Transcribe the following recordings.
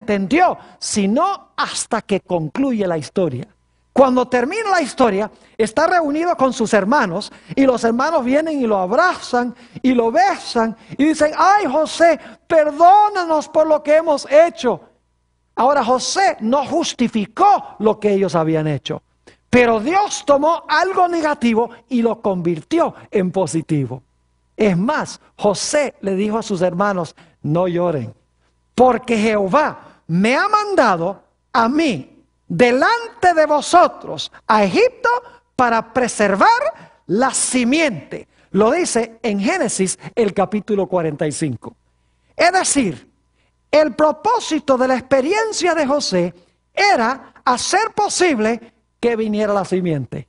entendió, sino hasta que concluye la historia. Cuando termina la historia, está reunido con sus hermanos y los hermanos vienen y lo abrazan y lo besan y dicen: ay, José, perdónanos por lo que hemos hecho. Ahora, José no justificó lo que ellos habían hecho, pero Dios tomó algo negativo y lo convirtió en positivo. Es más, José le dijo a sus hermanos: no lloren, porque Jehová me ha mandado a mí delante de vosotros a Egipto para preservar la simiente. Lo dice en Génesis el capítulo 45. Es decir, el propósito de la experiencia de José era hacer posible que viniera la simiente.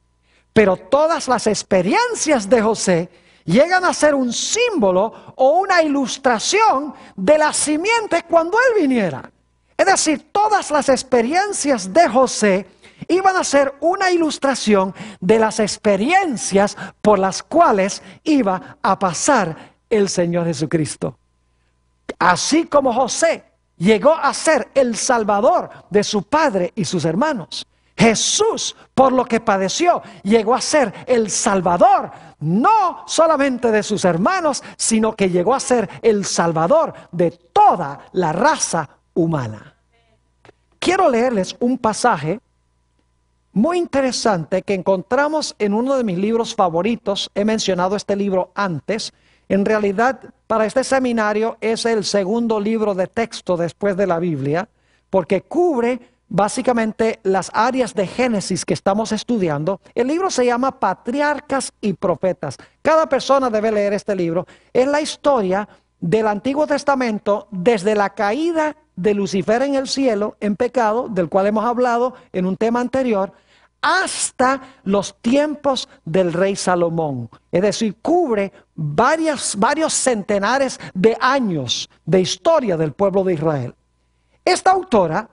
Pero todas las experiencias de José llegan a ser un símbolo o una ilustración de la simiente cuando él viniera. Es decir, todas las experiencias de José iban a ser una ilustración de las experiencias por las cuales iba a pasar el Señor Jesucristo. Así como José llegó a ser el Salvador de su padre y sus hermanos, Jesús, por lo que padeció, llegó a ser el Salvador, no solamente de sus hermanos, sino que llegó a ser el Salvador de toda la raza humana. Quiero leerles un pasaje muy interesante que encontramos en uno de mis libros favoritos. He mencionado este libro antes. En realidad, para este seminario es el segundo libro de texto después de la Biblia, porque cubre básicamente las áreas de Génesis que estamos estudiando. El libro se llama Patriarcas y Profetas. Cada persona debe leer este libro. Es la historia del Antiguo Testamento desde la caída de Lucifer en el cielo, en pecado, del cual hemos hablado en un tema anterior, hasta los tiempos del rey Salomón. Es decir, cubre varios centenares de años de historia del pueblo de Israel. Esta autora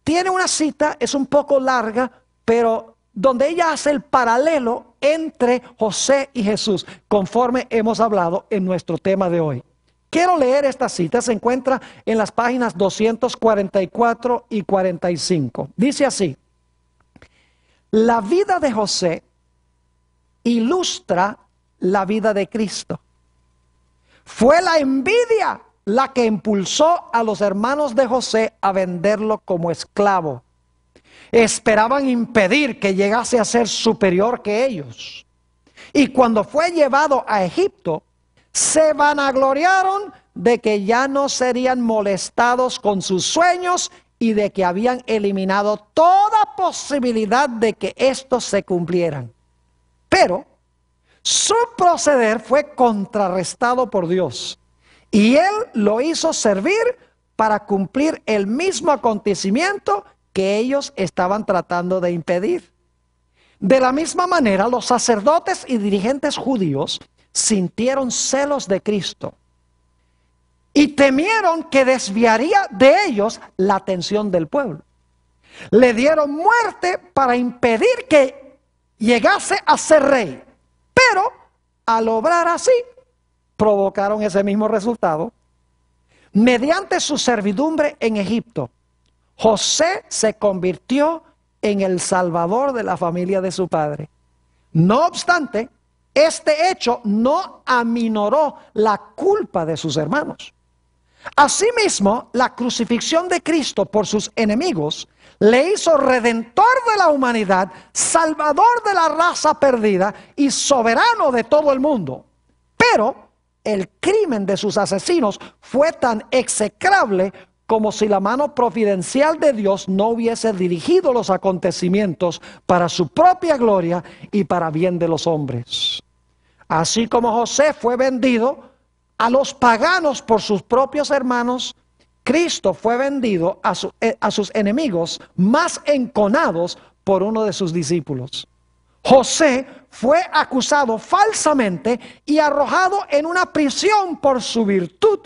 tiene una cita, es un poco larga, pero donde ella hace el paralelo entre José y Jesús, conforme hemos hablado en nuestro tema de hoy. Quiero leer esta cita, se encuentra en las páginas 244 y 45. Dice así: la vida de José ilustra la vida de Cristo. Fue la envidia la que impulsó a los hermanos de José a venderlo como esclavo. Esperaban impedir que llegase a ser superior que ellos. Y cuando fue llevado a Egipto, se vanagloriaron de que ya no serían molestados con sus sueños y de que habían eliminado toda posibilidad de que estos se cumplieran. Pero su proceder fue contrarrestado por Dios, y Él lo hizo servir para cumplir el mismo acontecimiento que ellos estaban tratando de impedir. De la misma manera, los sacerdotes y dirigentes judíos sintieron celos de Cristo y temieron que desviaría de ellos la atención del pueblo. Le dieron muerte para impedir que llegase a ser rey, pero al obrar así, provocaron ese mismo resultado. Mediante su servidumbre en Egipto, José se convirtió en el salvador de la familia de su padre. No obstante, este hecho no aminoró la culpa de sus hermanos. Asimismo, la crucifixión de Cristo por sus enemigos le hizo redentor de la humanidad, salvador de la raza perdida y soberano de todo el mundo. Pero el crimen de sus asesinos fue tan execrable como si la mano providencial de Dios no hubiese dirigido los acontecimientos para su propia gloria y para bien de los hombres. Así como José fue vendido a los paganos por sus propios hermanos, Cristo fue vendido a sus enemigos más enconados por uno de sus discípulos. José fue acusado falsamente y arrojado en una prisión por su virtud.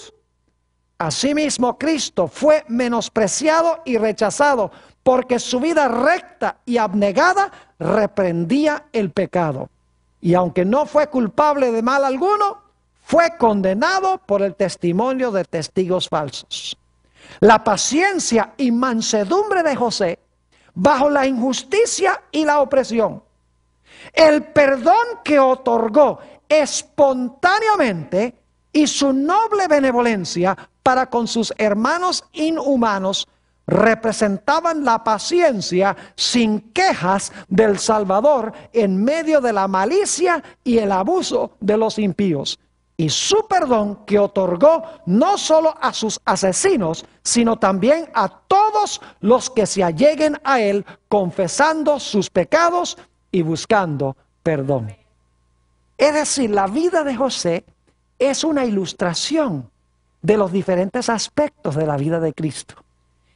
Asimismo, Cristo fue menospreciado y rechazado porque su vida recta y abnegada reprendía el pecado. Y aunque no fue culpable de mal alguno, fue condenado por el testimonio de testigos falsos. La paciencia y mansedumbre de José bajo la injusticia y la opresión. El perdón que otorgó espontáneamente y su noble benevolencia para con sus hermanos inhumanos representaban la paciencia sin quejas del Salvador en medio de la malicia y el abuso de los impíos. Y su perdón que otorgó no solo a sus asesinos, sino también a todos los que se alleguen a él, confesando sus pecados y buscando perdón. Es decir, la vida de José es una ilustración de los diferentes aspectos de la vida de Cristo.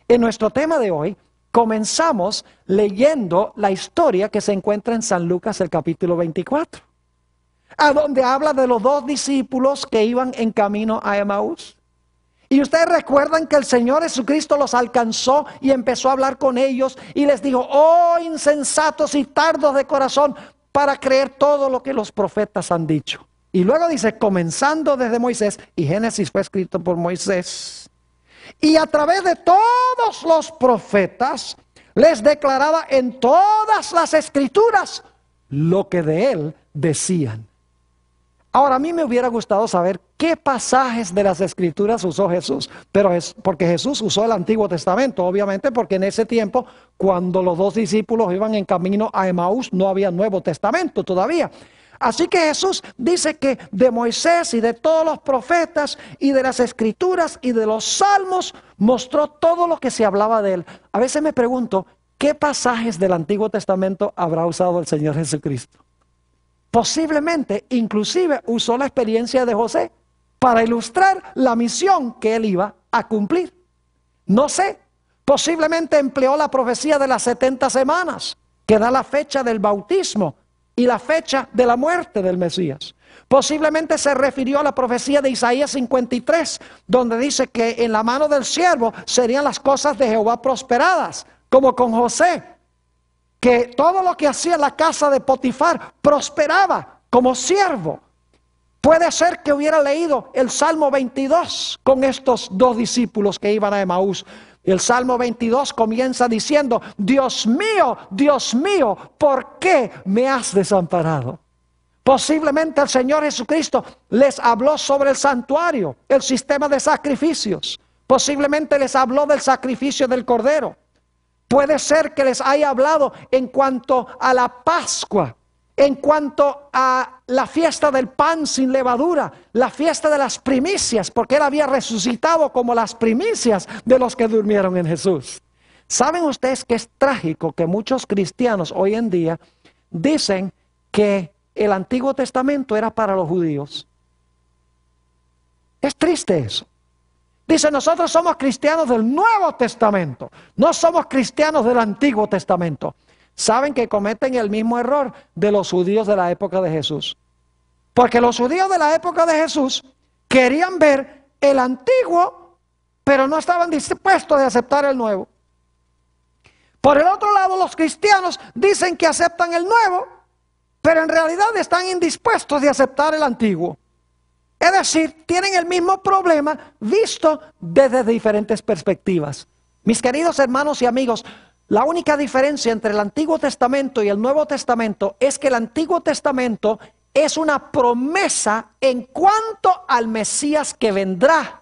En nuestro tema de hoy, comenzamos leyendo la historia que se encuentra en San Lucas, el capítulo 24. A donde habla de los dos discípulos que iban en camino a Emaús. Y ustedes recuerdan que el Señor Jesucristo los alcanzó y empezó a hablar con ellos y les dijo: oh insensatos y tardos de corazón para creer todo lo que los profetas han dicho. Y luego dice, comenzando desde Moisés, y Génesis fue escrito por Moisés, y a través de todos los profetas les declaraba en todas las escrituras lo que de él decían. Ahora, a mí me hubiera gustado saber qué pasajes de las Escrituras usó Jesús, pero es porque Jesús usó el Antiguo Testamento, obviamente, porque en ese tiempo, cuando los dos discípulos iban en camino a Emaús, no había Nuevo Testamento todavía. Así que Jesús dice que de Moisés y de todos los profetas y de las Escrituras y de los Salmos mostró todo lo que se hablaba de él. A veces me pregunto, ¿qué pasajes del Antiguo Testamento habrá usado el Señor Jesucristo? Posiblemente, inclusive, usó la experiencia de José para ilustrar la misión que él iba a cumplir. No sé, posiblemente empleó la profecía de las 70 semanas, que da la fecha del bautismo y la fecha de la muerte del Mesías. Posiblemente se refirió a la profecía de Isaías 53, donde dice que en la mano del siervo serían las cosas de Jehová prosperadas, como con José, que todo lo que hacía en la casa de Potifar prosperaba como siervo. Puede ser que hubiera leído el Salmo 22 con estos dos discípulos que iban a Emaús. El Salmo 22 comienza diciendo: Dios mío, ¿por qué me has desamparado? Posiblemente el Señor Jesucristo les habló sobre el santuario, el sistema de sacrificios. Posiblemente les habló del sacrificio del Cordero. Puede ser que les haya hablado en cuanto a la Pascua, en cuanto a la fiesta del pan sin levadura, la fiesta de las primicias, porque él había resucitado como las primicias de los que durmieron en Jesús. ¿Saben ustedes que es trágico que muchos cristianos hoy en día dicen que el Antiguo Testamento era para los judíos? Es triste eso. Dice, nosotros somos cristianos del Nuevo Testamento, no somos cristianos del Antiguo Testamento. Saben que cometen el mismo error de los judíos de la época de Jesús. Porque los judíos de la época de Jesús querían ver el Antiguo, pero no estaban dispuestos a aceptar el Nuevo. Por el otro lado, los cristianos dicen que aceptan el Nuevo, pero en realidad están indispuestos de aceptar el Antiguo. Es decir, tienen el mismo problema visto desde diferentes perspectivas. Mis queridos hermanos y amigos, la única diferencia entre el Antiguo Testamento y el Nuevo Testamento es que el Antiguo Testamento es una promesa en cuanto al Mesías que vendrá.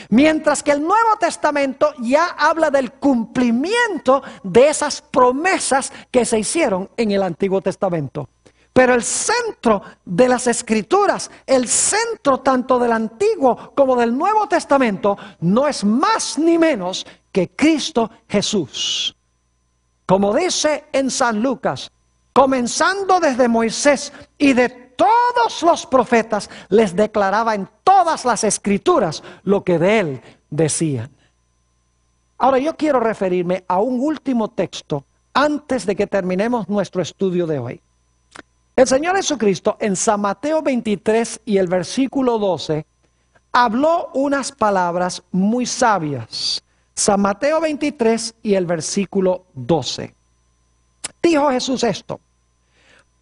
Mientras que el Nuevo Testamento ya habla del cumplimiento de esas promesas que se hicieron en el Antiguo Testamento. Pero el centro de las Escrituras, el centro tanto del Antiguo como del Nuevo Testamento, no es más ni menos que Cristo Jesús. Como dice en San Lucas, comenzando desde Moisés y de todos los profetas, les declaraba en todas las Escrituras lo que de él decían. Ahora yo quiero referirme a un último texto antes de que terminemos nuestro estudio de hoy. El Señor Jesucristo en San Mateo 23 y el versículo 12 habló unas palabras muy sabias. San Mateo 23 y el versículo 12. Dijo Jesús esto: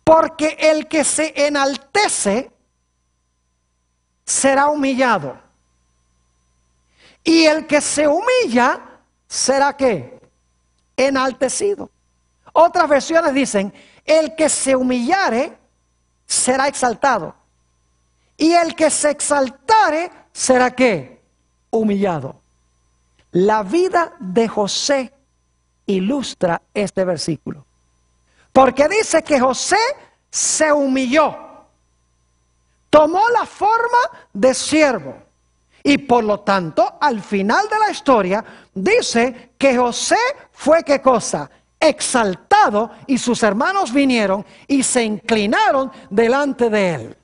porque el que se enaltece será humillado, Y el que se humilla será ¿qué? Enaltecido. Otras versiones dicen, el que se humillare será exaltado. Y el que se exaltare será ¿qué? Humillado. La vida de José ilustra este versículo. Porque dice que José se humilló. Tomó la forma de siervo. Y por lo tanto, al final de la historia, dice que José fue ¿qué cosa? Exaltado, y sus hermanos vinieron y se inclinaron delante de él.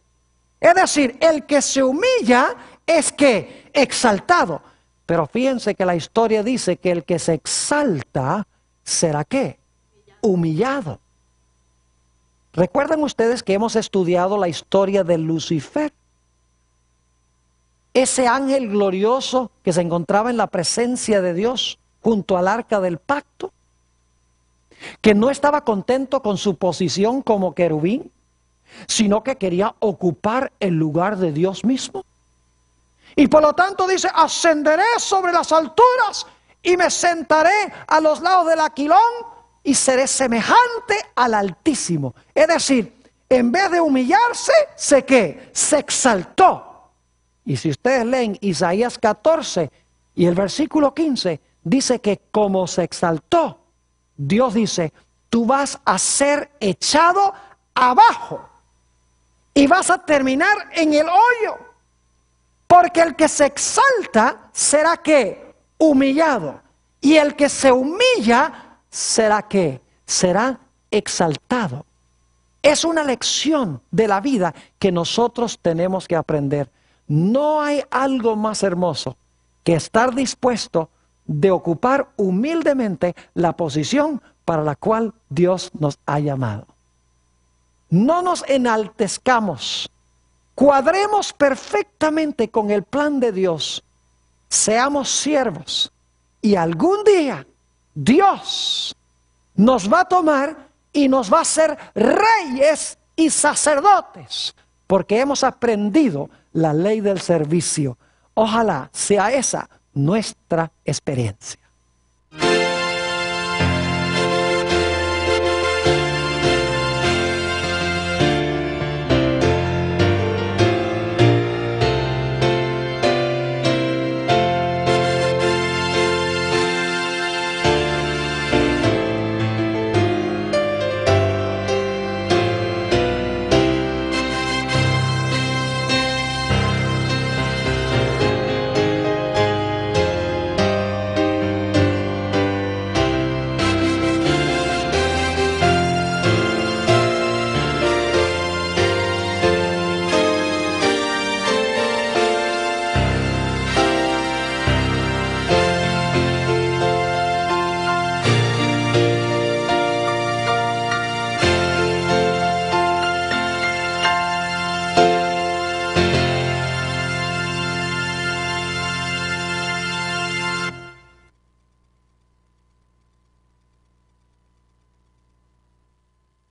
Es decir, el que se humilla es ¿qué? Exaltado. Pero fíjense que la historia dice que el que se exalta será ¿qué? Humillado. ¿Recuerdan ustedes que hemos estudiado la historia de Lucifer? Ese ángel glorioso que se encontraba en la presencia de Dios junto al arca del pacto, que no estaba contento con su posición como querubín, sino que quería ocupar el lugar de Dios mismo. Y por lo tanto dice, ascenderé sobre las alturas y me sentaré a los lados del aquilón y seré semejante al Altísimo. Es decir, en vez de humillarse, ¿qué? Se exaltó. Y si ustedes leen Isaías 14 y el versículo 15, dice que como se exaltó, Dios dice, tú vas a ser echado abajo y vas a terminar en el hoyo. Porque el que se exalta será ¿qué? Humillado. Y el que se humilla será ¿qué? Será exaltado. Es una lección de la vida que nosotros tenemos que aprender. No hay algo más hermoso que estar dispuesto de ocupar humildemente la posición para la cual Dios nos ha llamado. No nos enaltezcamos. Cuadremos perfectamente con el plan de Dios. Seamos siervos. Y algún día Dios nos va a tomar y nos va a hacer reyes y sacerdotes. Porque hemos aprendido la ley del servicio. Ojalá sea esa nuestra experiencia.